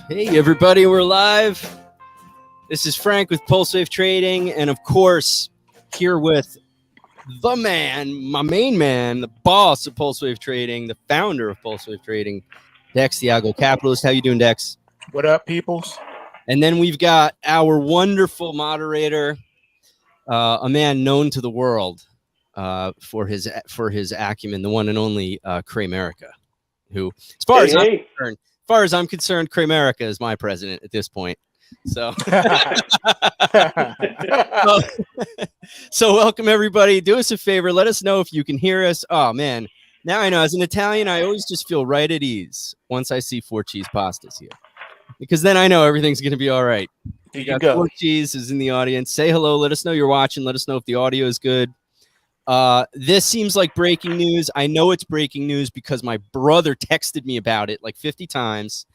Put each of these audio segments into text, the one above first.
Hey everybody, we're live. This is Frank with PulseWave Trading, and of course, here with the man, my main man, the boss of PulseWave Trading, the founder of PulseWave Trading, Dex, the Algo Capitalist. How you doing, Dex? What up, peoples? And then we've got our wonderful moderator, a man known to the world for his acumen, the one and only Craymerica, who, as far as I'm concerned, Craymerica is my president at this point. So, so welcome everybody. Do us a favor. Let us know if you can hear us. Oh man, now I know. As an Italian, I always just feel right at ease once I see 4 cheese pastas here, because then I know everything's going to be all right. There you go. 4 cheese is in the audience. Say hello. Let us know you're watching. Let us know if the audio is good. This seems like breaking news. I know it's breaking news because my brother texted me about it like 50 times.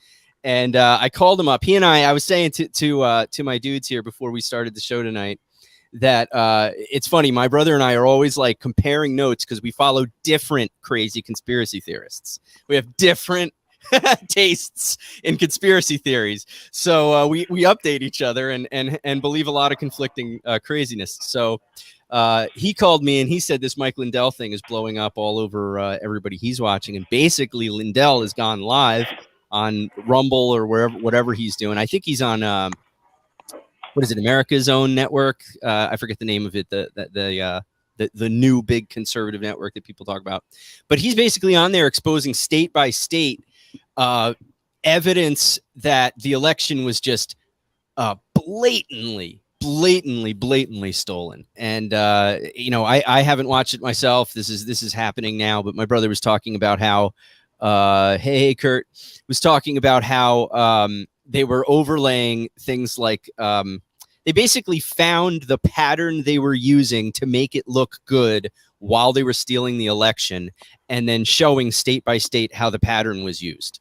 And I called him up. He and I was saying to my dudes here before we started the show tonight that it's funny. My brother and I are always like comparing notes because we follow different crazy conspiracy theorists. We have different tastes in conspiracy theories. So we update each other and believe a lot of conflicting craziness. So he called me and he said this Mike Lindell thing is blowing up all over everybody he's watching. And basically Lindell has gone live on Rumble or whatever he's doing. I think he's on what is it, America's Own network? I forget the name of it. The new big conservative network that people talk about. But he's basically on there exposing state by state evidence that the election was just blatantly stolen. And you know, I haven't watched it myself. This is happening now. But my brother was talking about how. Hey, Kurt was talking about how they were overlaying things like they basically found the pattern they were using to make it look good while they were stealing the election and then showing state by state how the pattern was used.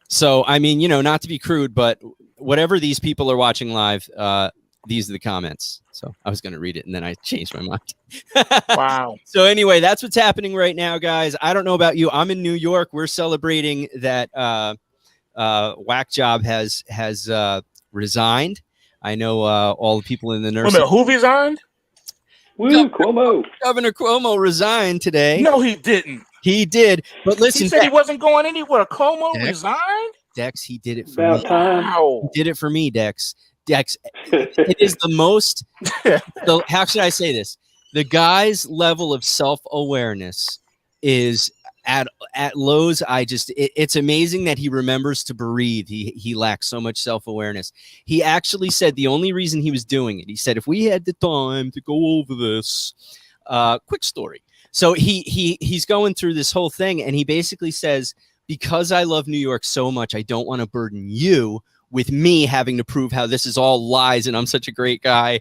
So, I mean, you know, not to be crude, but whatever these people are watching live, these are the comments. So I was going to read it and then I changed my mind. Wow. So anyway, that's what's happening right now, guys. I don't know about you. I'm in New York. We're celebrating that Whack Job has resigned. I know all the people in the nursing. Who resigned? Woo, Cuomo. Governor Cuomo resigned today. No, he didn't. He did. But listen, he said he wasn't going anywhere. Cuomo resigned? Dex, he did it for me. Wow. He did it for me, Dex. Dex, it is the most, so how should I say this? The guy's level of self-awareness is at lows. It's amazing that he remembers to breathe. He lacks so much self-awareness. He actually said the only reason he was doing it, he said, if we had the time to go over this, quick story. So he's going through this whole thing and he basically says, because I love New York so much, I don't want to burden you with me having to prove how this is all lies and I'm such a great guy.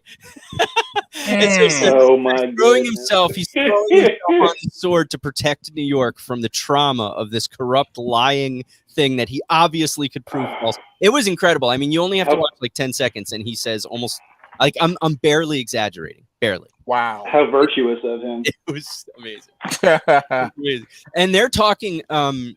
Oh my God. He's throwing himself on the sword to protect New York from the trauma of this corrupt, lying thing that he obviously could prove false. It was incredible. I mean, you only have to watch like 10 seconds and he says almost like I'm barely exaggerating. Barely. Wow. How virtuous of him. It was amazing. And they're talking,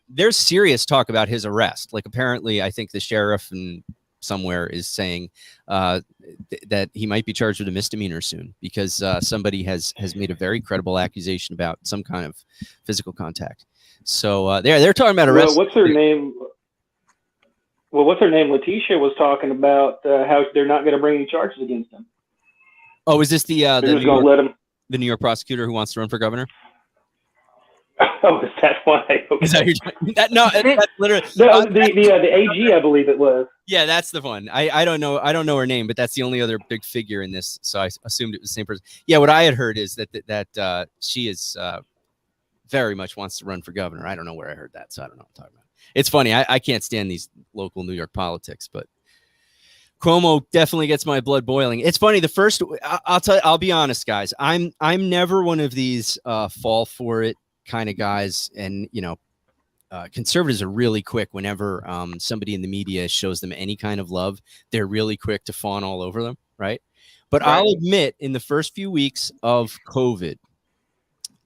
there's serious talk about his arrest. Like apparently, I think the sheriff and somewhere is saying that he might be charged with a misdemeanor soon because somebody has made a very credible accusation about some kind of physical contact. So they're talking about arrest. Well, what's her name? Well, what's her name? Letitia was talking about how they're not going to bring any charges against him. Oh, is this the New York prosecutor who wants to run for governor? Oh, is that why? Okay. Is that no, that's literally the AG, I believe it was. Yeah, that's the one. I don't know her name, but that's the only other big figure in this. So I assumed it was the same person. Yeah, what I had heard is that she is very much wants to run for governor. I don't know where I heard that, so I don't know what I'm talking about. It's funny. I can't stand these local New York politics, but Cuomo definitely gets my blood boiling. It's funny. I'll be honest, guys. I'm never one of these fall for it kind of guys. And, you know, conservatives are really quick whenever somebody in the media shows them any kind of love. They're really quick to fawn all over them. Right. But I'll admit in the first few weeks of COVID,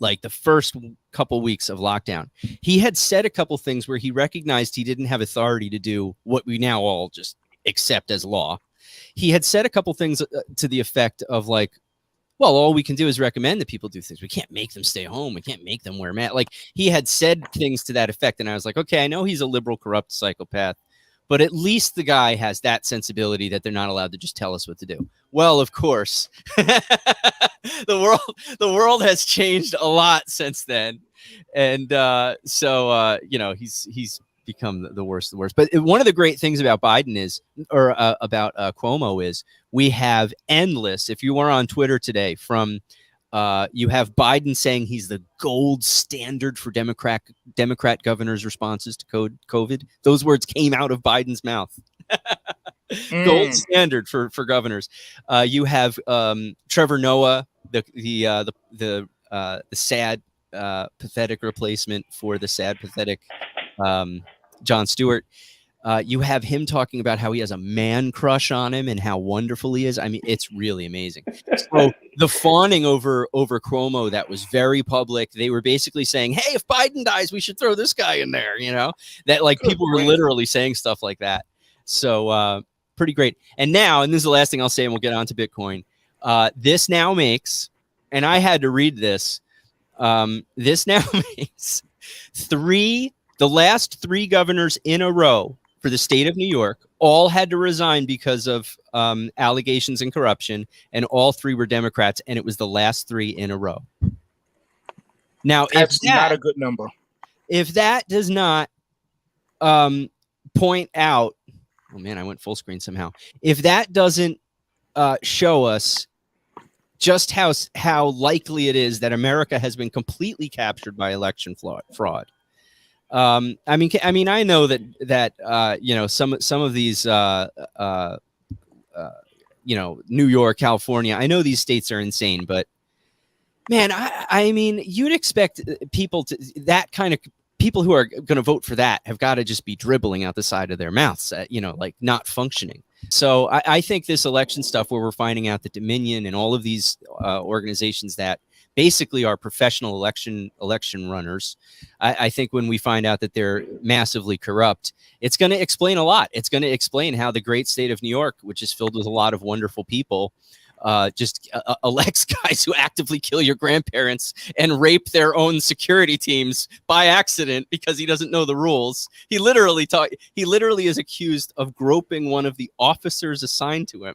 like the first couple weeks of lockdown, he had said a couple things where he recognized he didn't have authority to do what we now all just accept as law. He had said a couple things to the effect of like, well, all we can do is recommend that people do things. We can't make them stay home. We can't make them wear masks. Like he had said things to that effect. And I was like, okay, I know he's a liberal, corrupt psychopath, but at least the guy has that sensibility that they're not allowed to just tell us what to do. Well, of course, the world has changed a lot since then. And you know, he's become the worst of the worst. But one of the great things about Biden is, or about Cuomo is, we have endless, if you were on Twitter today, from you have Biden saying he's the gold standard for Democrat governors' responses to COVID. Those words came out of Biden's mouth. Gold standard for governors. You have Trevor Noah, the sad, pathetic replacement for the sad, pathetic Jon Stewart. You have him talking about how he has a man crush on him and how wonderful he is. I mean, it's really amazing. So the fawning over Cuomo, that was very public. They were basically saying, hey, if Biden dies, we should throw this guy in there, you know, that like people were literally saying stuff like that. So pretty great. And now, and this is the last thing I'll say, and we'll get on to Bitcoin. This now makes, and I had to read this, this now makes the last three governors in a row for the state of New York all had to resign because of allegations and corruption, and all three were Democrats, and it was the last three in a row. Now, that's not a good number. If that does not point out, oh man, I went full screen somehow. If that doesn't show us just how likely it is that America has been completely captured by election fraud. I mean, I know that you know, some of these, you know, New York, California, I know these states are insane, but man, I mean, you'd expect people who are going to vote for that have got to just be dribbling out the side of their mouths, you know, like not functioning. So I think this election stuff, where we're finding out that Dominion and all of these organizations that basically are professional election runners, I think when we find out that they're massively corrupt, it's going to explain a lot. It's going to explain how the great state of New York, which is filled with a lot of wonderful people, just elects guys who actively kill your grandparents and rape their own security teams by accident because he doesn't know the rules. He literally is accused of groping one of the officers assigned to him.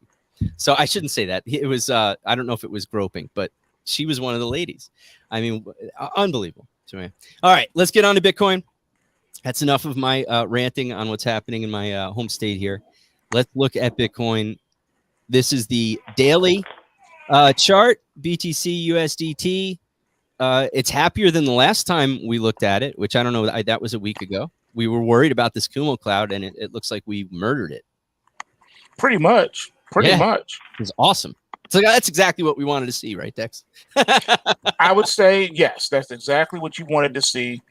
So I shouldn't say that. It was I don't know if it was groping, but she was one of the ladies. I mean, unbelievable. So, all right, let's get on to Bitcoin. That's enough of my ranting on what's happening in my home state here. Let's look at Bitcoin. This is the daily chart, BTC USDT. It's happier than the last time we looked at it, which I don't know. That was a week ago. We were worried about this Kumo cloud, and it looks like we murdered it. Pretty much. It was awesome. So that's exactly what we wanted to see, right, Dex? I would say yes. That's exactly what you wanted to see.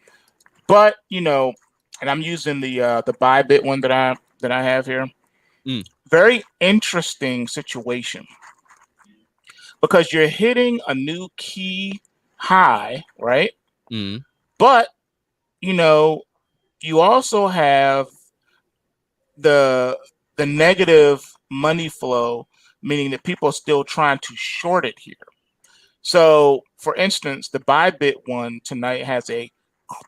But you know, and I'm using the Bybit one that I have here. Very interesting situation, because you're hitting a new key high, right? But you know, you also have the negative money flow, meaning that people are still trying to short it here. So, for instance, the Bybit one tonight has a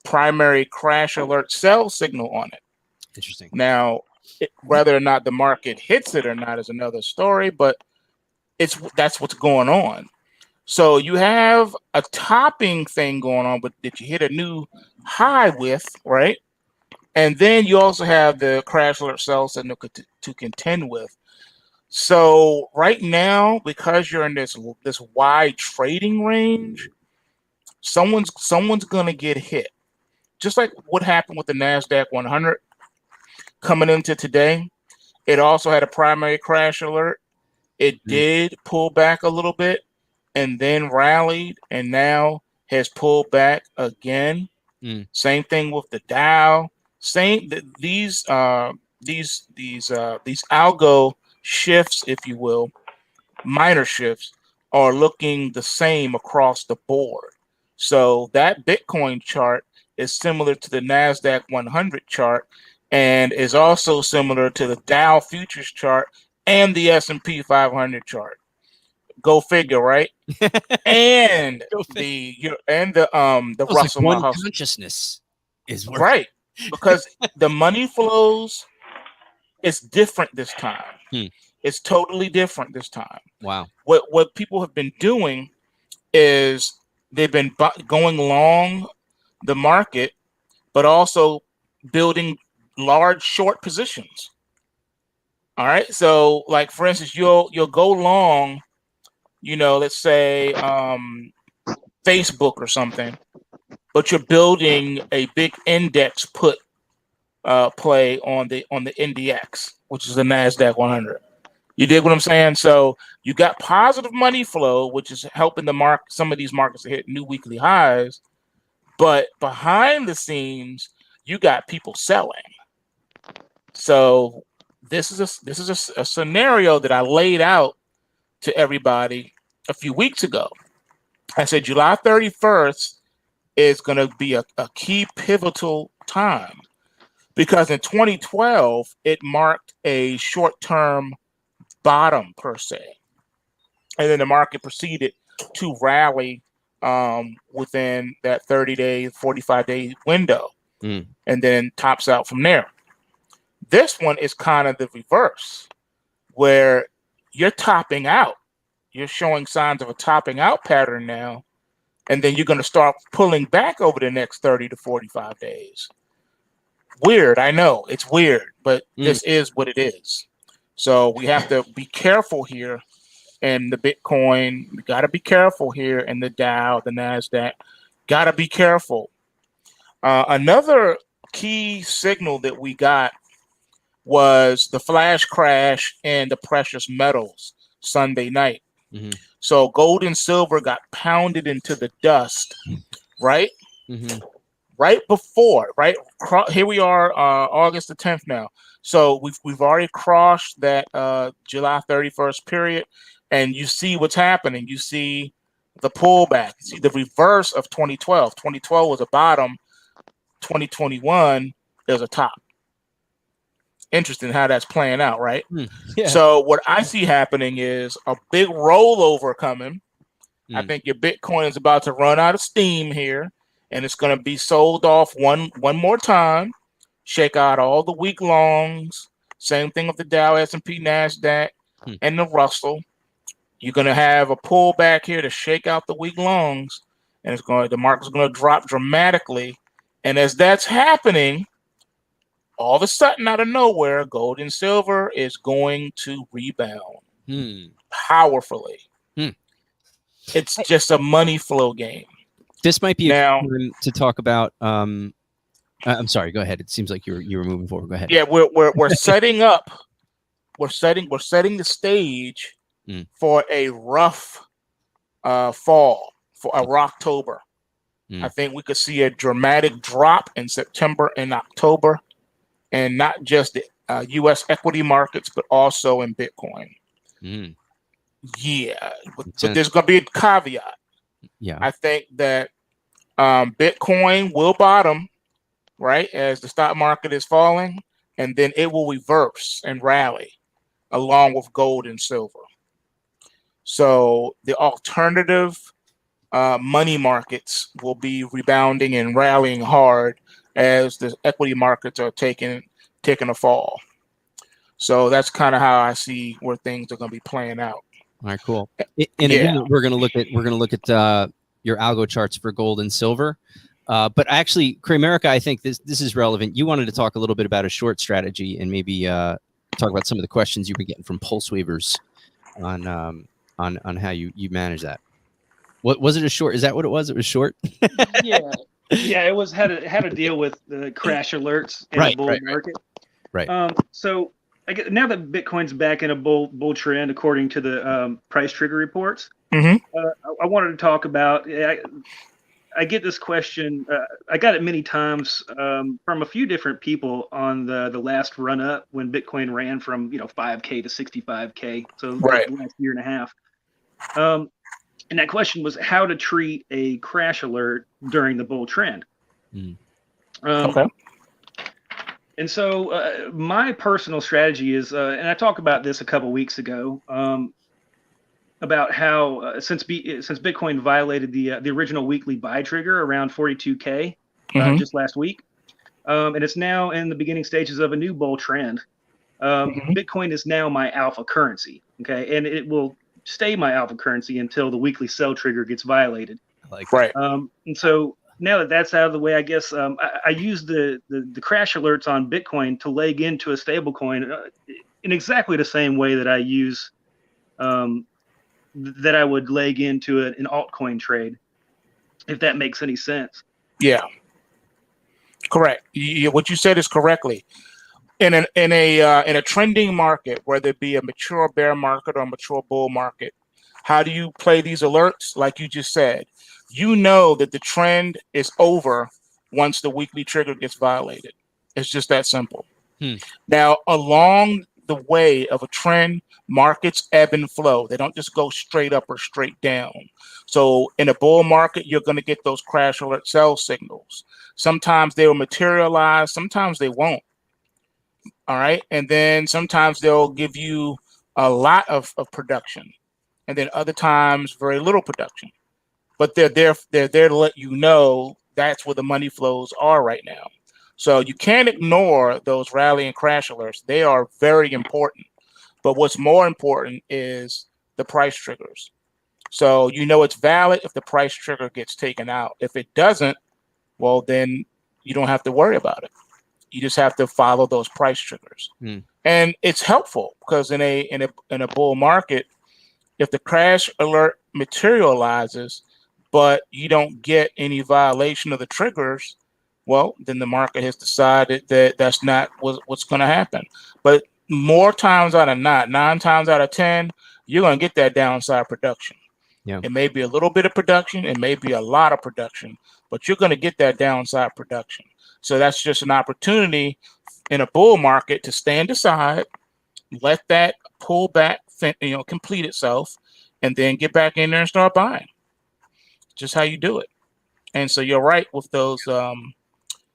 primary crash alert sell signal on it. Interesting. Now, whether or not the market hits it or not is another story, but that's what's going on. So you have a topping thing going on, but that you hit a new high with, right? And then you also have the crash alert sell signal to contend with. So right now, because you're in this wide trading range, someone's going to get hit. Just like what happened with the NASDAQ 100 coming into today. It also had a primary crash alert. It did pull back a little bit and then rallied, and now has pulled back again. Same thing with the Dow. These algo shifts, if you will, minor shifts, are looking the same across the board. So that Bitcoin chart is similar to the NASDAQ 100 chart and is also similar to the Dow futures chart and the S&P 500 chart. Go figure, right? And the It's like Russell one 1000. consciousness is working. Right. Because the money flows is different this time. It's totally different this time. Wow. What people have been doing is they've been going long the market, but also building large short positions. All right. So, like for instance, you'll go long, let's say Facebook or something, but you're building a big index put play on the NDX, which is the NASDAQ 100. You dig what I'm saying? So you got positive money flow, which is helping some of these markets to hit new weekly highs. But behind the scenes, you got people selling. So this is a scenario that I laid out to everybody a few weeks ago. I said July 31st is going to be a key pivotal time because in 2012 it marked a short-term bottom per se, and then the market proceeded to rally within that 30-day, 45-day window, and then tops out from there. This one is kind of the reverse, where you're topping out. You're showing signs of a topping out pattern now, and then you're going to start pulling back over the next 30 to 45 days. Weird, I know. It's weird, but this is what it is. So we have to be careful here in the Bitcoin. We got to be careful here in the Dow, the NASDAQ. Got to be careful. Another key signal that we got was the flash crash in the precious metals Sunday night. So gold and silver got pounded into the dust, right? Right before, right? Here we are, August the 10th now. So we've already crossed that July 31st period, and you see what's happening. You see the pullback. You see the reverse of 2012. 2012 was a bottom. 2021 is a top. Interesting how that's playing out, right? Yeah. So what I see happening is a big rollover coming. I think your Bitcoin is about to run out of steam here, and it's going to be sold off one more time. Shake out all the week longs. Same thing with the Dow, S&P, NASDAQ, and the Russell. You're going to have a pullback here to shake out the week longs, and the market's going to drop dramatically. And as that's happening, all of a sudden, out of nowhere, gold and silver is going to rebound powerfully. It's just a money flow game. This might be a good time to talk about. I'm sorry. Go ahead. It seems like you were moving forward. Go ahead. Yeah, we're setting up. We're setting the stage for a rough fall, for a Rocktober. I think we could see a dramatic drop in September and October. And not just the U.S. equity markets, but also in Bitcoin. Yeah, but there's going to be a caveat. Yeah, I think that Bitcoin will bottom, right, as the stock market is falling, and then it will reverse and rally along with gold and silver. So the alternative money markets will be rebounding and rallying hard as the equity markets are taking a fall. So that's kind of how I see where things are going to be playing out. All right, cool. And again, we're going to look at your algo charts for gold and silver. But actually, Cramerica, I think this is relevant. You wanted to talk a little bit about a short strategy and maybe talk about some of the questions you've been getting from PulseWavers on how you manage that. What was it? A short? Is that what it was? It was short. Yeah, it was had to deal with the crash alerts in the bull market. Right. So I get now that Bitcoin's back in a bull trend according to the price trigger reports. I wanted to talk about. I get this question. I got it many times from a few different people on the last run up when Bitcoin ran from 5K to 65K. So the last year and a half. And that question was how to treat a crash alert during the bull trend. Okay. And so my personal strategy is, and I talked about this a couple weeks ago, about how since Bitcoin violated the original weekly buy trigger around 42K just last week, and it's now in the beginning stages of a new bull trend. Bitcoin is now my alpha currency, okay, and it will stay my alpha currency until the weekly sell trigger gets violated. Right. And so now that that's out of the way, I guess I use the crash alerts on Bitcoin to leg into a stable coin in exactly the same way that I use that I would leg into an altcoin trade, if that makes any sense. Yeah. Correct. What you said is correctly. In a trending market, whether it be a mature bear market or a mature bull market, how do you play these alerts? Like you just said, you know that the trend is over once the weekly trigger gets violated. It's just that simple. Now, along the way of a trend, markets ebb and flow. They don't just go straight up or straight down. So in a bull market, you're going to get those crash alert sell signals. Sometimes they will materialize, sometimes they won't. All right. And then sometimes they'll give you a lot of production, and then other times very little production. But they're there to let you know that's where the money flows are right now. So you can't ignore those rally and crash alerts. They are very important. But what's more important is the price triggers. So you know it's valid if the price trigger gets taken out. If it doesn't, well, then you don't have to worry about it. You just have to follow those price triggers. And it's helpful because in a bull market, if the crash alert materializes, but you don't get any violation of the triggers, well, then the market has decided that that's not what's going to happen. But more times out of not, 9 times out of 10, you're going to get that downside production. Yeah. It may be a little bit of production, it may be a lot of production, but you're going to get that downside production. So that's just an opportunity in a bull market to stand aside, let that pull back, complete itself, and then get back in there and start buying. Just how you do it. And so you're right with those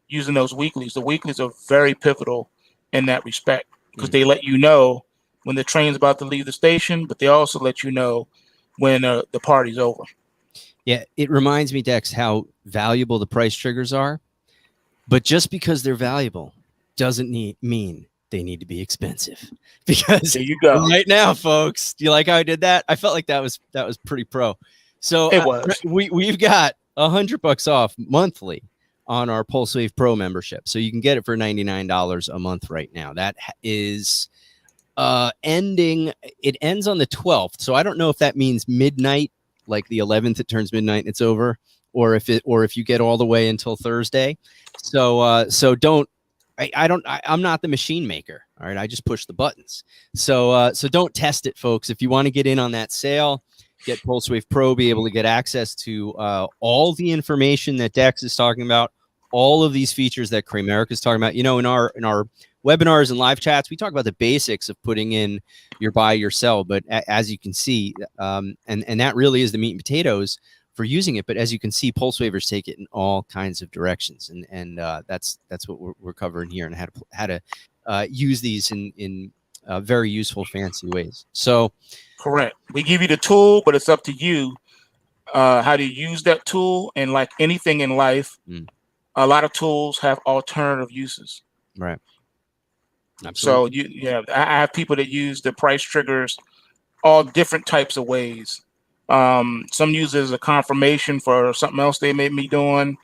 using those weeklies. The weeklies are very pivotal in that respect because they let you know when the train's about to leave the station, but they also let you know when the party's over. Yeah, it reminds me, Dex, how valuable the price triggers are. But just because they're valuable doesn't mean they need to be expensive. Because there you go. Right now, folks, do you like how I did that? I felt like that was pretty pro. So it was. We've got $100 off monthly on our PulseWave Pro membership. So you can get it for $99 a month right now. That is ending. It ends on the 12th. So I don't know if that means midnight, like the 11th, it turns midnight and it's over, or if you get all the way until Thursday. So don't. I'm not the machine maker. All right. I just push the buttons. So don't test it, folks. If you want to get in on that sale, get PulseWave Pro, be able to get access to all the information that Dex is talking about, all of these features that Cramerica is talking about. You know, in our webinars and live chats, we talk about the basics of putting in your buy, your sell. But as you can see, and that really is the meat and potatoes for using it. But as you can see, PulseWavers take it in all kinds of directions, and that's what we're covering here, and how to use these in very useful, fancy ways. So, correct. We give you the tool, but it's up to you how to use that tool. And like anything in life, a lot of tools have alternative uses. Right. So Absolutely. I have people that use the price triggers all different types of ways. Some use it as a confirmation for something else they may be doing.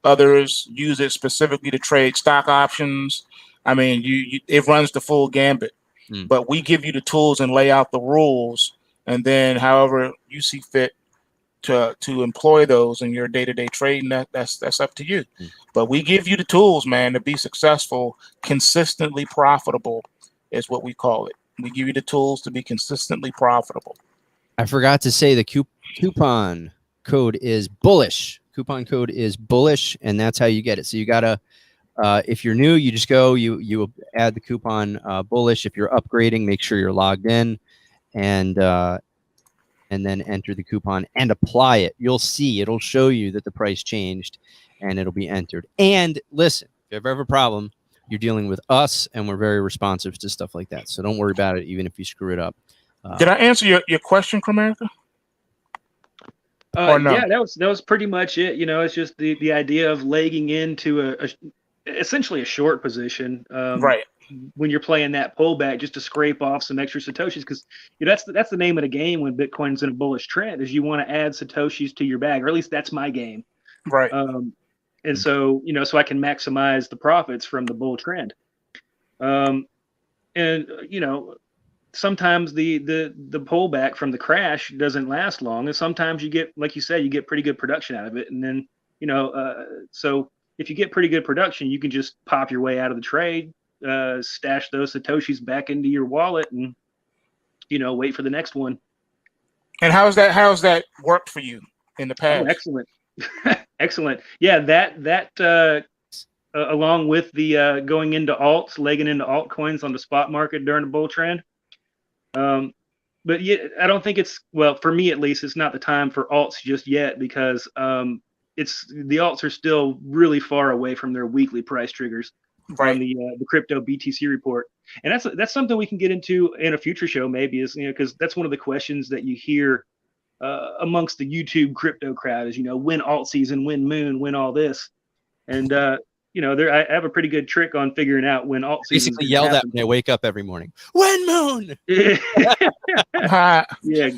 Others use it specifically to trade stock options. I mean, it runs the full gambit. But we give you the tools and lay out the rules, and then however you see fit to employ those in your day-to-day trading, that's up to you. But we give you the tools, man, to be successful, consistently profitable is what we call it. We give you the tools to be consistently profitable. I forgot to say the coupon code is bullish. Coupon code is bullish, and that's how you get it. So you gotta, if you're new, you just go, you add the coupon bullish. If you're upgrading, make sure you're logged in, and and then enter the coupon and apply it. You'll see, it'll show you that the price changed and it'll be entered. And listen, if you ever have a problem, you're dealing with us and we're very responsive to stuff like that. So don't worry about it, even if you screw it up. Did I answer your question, Cramerica? Or no? Yeah, that was pretty much it. You know, it's just the idea of legging into essentially a short position. Right. When you're playing that pullback, just to scrape off some extra satoshis, because you know that's the name of the game when Bitcoin's in a bullish trend, is you want to add satoshis to your bag, or at least that's my game. Right. And so, you know, so I can maximize the profits from the bull trend. And you know, sometimes the pullback from the crash doesn't last long, and sometimes you get, like you said, you get pretty good production out of it, and then, you know, so if you get pretty good production, you can just pop your way out of the trade, stash those satoshis back into your wallet, and, you know, wait for the next one. And how's that worked for you in the past? Oh, excellent. Excellent. Yeah, that along with the going into alts, legging into altcoins on the spot market during the bull trend. But yeah, I don't think it's, well, for me at least, it's not the time for alts just yet, because the alts are still really far away from their weekly price triggers. Right. On the crypto BTC report. And that's something we can get into in a future show, maybe, is, you know, because that's one of the questions that you hear amongst the YouTube crypto crowd is, you know, when alt season, when moon, when all this. And you know, I have a pretty good trick on figuring out when alt season. Basically yell that when I wake up every morning. When moon. Yeah,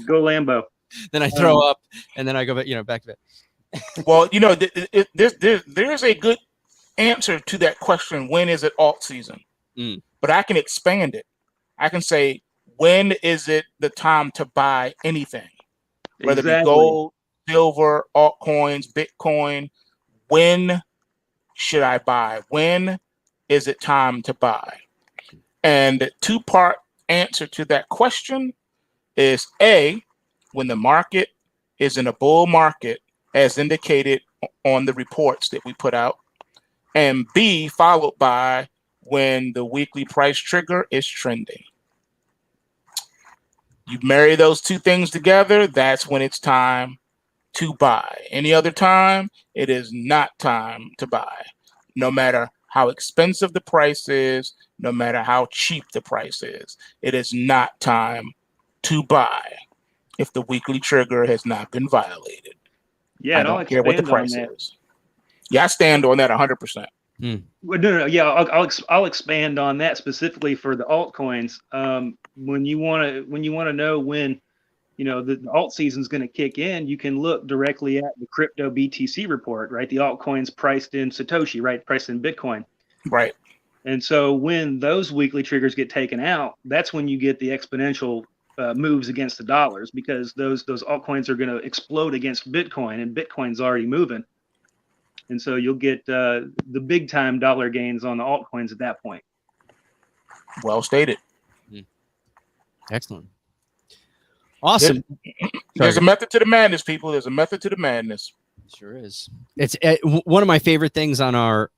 go Lambo. Then I throw up, and then I go back, you know, back to bed. Well, you know, there's a good answer to that question. When is it alt season? But I can expand it. I can say, when is it the time to buy anything? Whether it be gold, silver, altcoins, Bitcoin. When should I buy? When is it time to buy? And the two-part answer to that question is A, when the market is in a bull market, as indicated on the reports that we put out, and B, followed by when the weekly price trigger is trending. You marry those two things together, that's when it's time to buy. Any other time, it is not time to buy. No matter how expensive the price is, no matter how cheap the price is, it is not time to buy if the weekly trigger has not been violated. Yeah, I don't care what the price is. Yeah, I stand on that 100%. Well, no, yeah, I'll expand on that specifically for the altcoins. When you want to know when, you know, the alt season is going to kick in, you can look directly at the crypto BTC report, right? The altcoins priced in Satoshi, right? Priced in Bitcoin, right? And so when those weekly triggers get taken out, that's when you get the exponential moves against the dollars, because those altcoins are going to explode against Bitcoin, and Bitcoin's already moving. And so you'll get the big time dollar gains on the altcoins at that point. Well stated. Excellent. Awesome. There's a method to the madness, people. There's a method to the madness. Sure is. It's one of my favorite things on our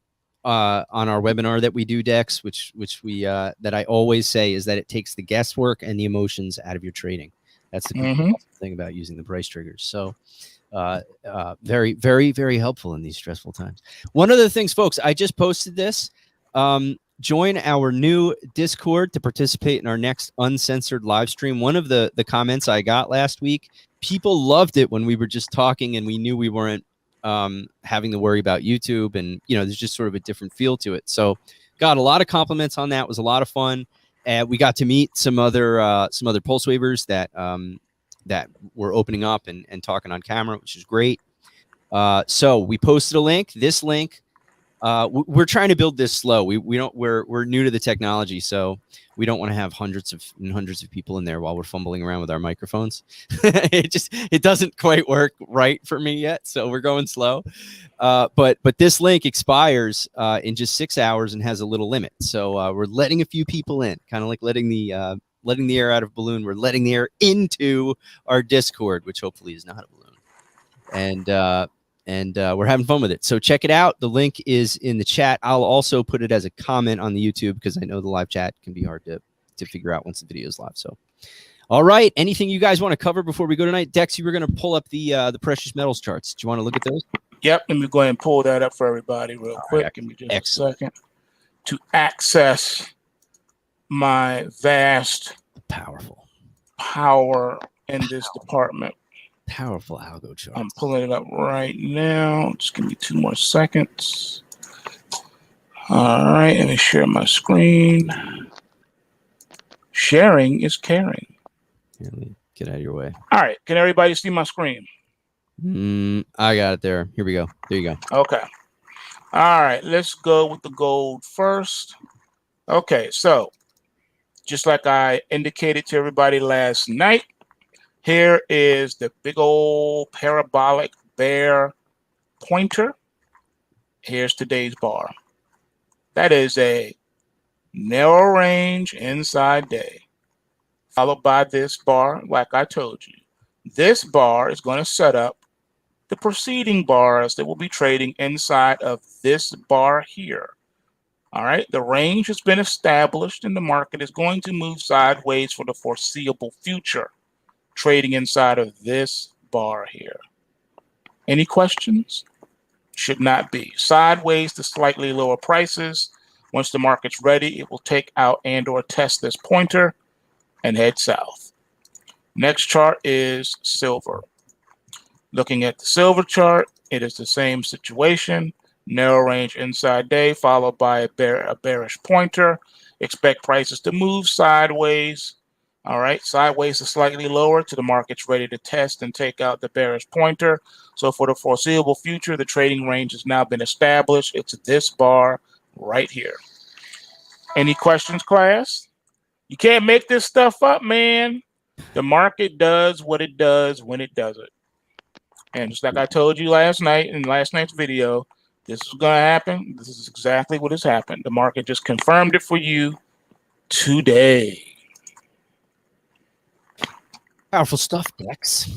webinar that we do, Dex, which we that I always say is that it takes the guesswork and the emotions out of your trading. That's the thing about using the price triggers. So very, very, very helpful in these stressful times. One of the things, folks, I just posted this. Join our new Discord to participate in our next uncensored live stream. One of the comments I got last week, people loved it when we were just talking and we knew we weren't having to worry about YouTube, and you know, there's just sort of a different feel to it. So got a lot of compliments on that. It was a lot of fun. We got to meet some other pulse wavers that were opening up and talking on camera, which is great. So we posted a link. This link, we're trying to build this slow. We're new to the technology, so we don't want to have hundreds of people in there while we're fumbling around with our microphones. it doesn't quite work right for me yet, so we're going slow. But this link expires in just 6 hours and has a little limit. So we're letting a few people in, kind of like letting the air out of a balloon. We're letting the air into our Discord, which hopefully is not a balloon. And we're having fun with it. So check it out. The link is in the chat. I'll also put it as a comment on the YouTube, because I know the live chat can be hard to figure out once the video is live. So All right. Anything you guys want to cover before we go tonight? Dex, you were going to pull up the precious metals charts. Do you want to look at those? Yep. Let me go ahead and pull that up for everybody real quick. Right. Give me just a second to access my vast Powerful power in this department. Powerful algo chart. I'm pulling it up right now. Just give me 2 more seconds. All right, let me share my screen. Sharing is caring. Here, let me get out of your way. All right, can everybody see my screen? I got it there. Here we go. There you go. Okay. All right, let's go with the gold first. Okay, so just like I indicated to everybody last night, here is the big old parabolic bear pointer. Here's today's bar. That is a narrow range inside day, followed by this bar, like I told you. This bar is going to set up the preceding bars that will be trading inside of this bar here. All right, the range has been established and the market is going to move sideways for the foreseeable future, trading inside of this bar here. Any questions? Should not be. Sideways to slightly lower prices. Once the market's ready, it will take out and or test this pointer and head south. Next chart is silver. Looking at the silver chart, it is the same situation. Narrow range inside day followed by a bearish pointer. Expect prices to move sideways. All right, sideways to slightly lower to the market's ready to test and take out the bearish pointer. So for the foreseeable future, the trading range has now been established. It's this bar right here. Any questions, class? You can't make this stuff up, man. The market does what it does when it does it. And just like I told you last night in last night's video, this is going to happen. This is exactly what has happened. The market just confirmed it for you today. Powerful stuff, Dex.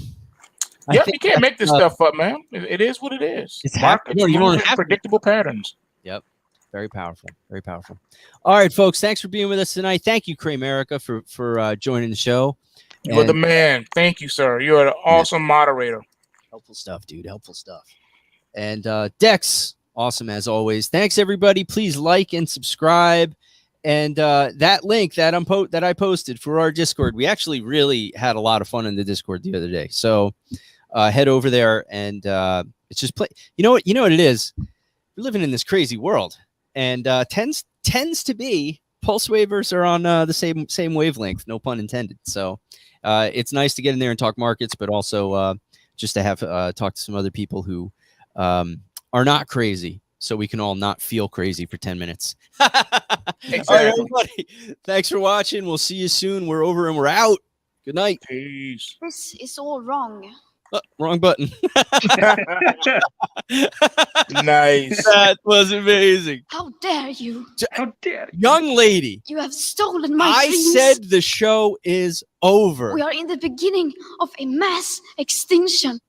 Yep, you can't make this stuff up, man. It is what it is. It's Markets you don't have predictable patterns. Yep. Very powerful. Very powerful. All right, folks. Thanks for being with us tonight. Thank you, Cray-America, for joining the show. You're the man. Thank you, sir. You're an awesome moderator. Helpful stuff, dude. Helpful stuff. And Dex, awesome as always. Thanks, everybody. Please like and subscribe. And that link that I posted for our Discord, we actually really had a lot of fun in the Discord the other day. So head over there and it's just play. You know what it is? We're living in this crazy world, and tends to be pulse waivers are on the same wavelength. No pun intended. So it's nice to get in there and talk markets, but also just to have talk to some other people who are not crazy, so we can all not feel crazy for 10 minutes. Exactly. All right, everybody. Thanks for watching. We'll see you soon. We're over and we're out. Good night. Peace. This is all wrong. Wrong button. Nice. That was amazing. How dare you? How dare you? Young lady, You have stolen my I dreams. said the show is over. We are in the beginning of a mass extinction.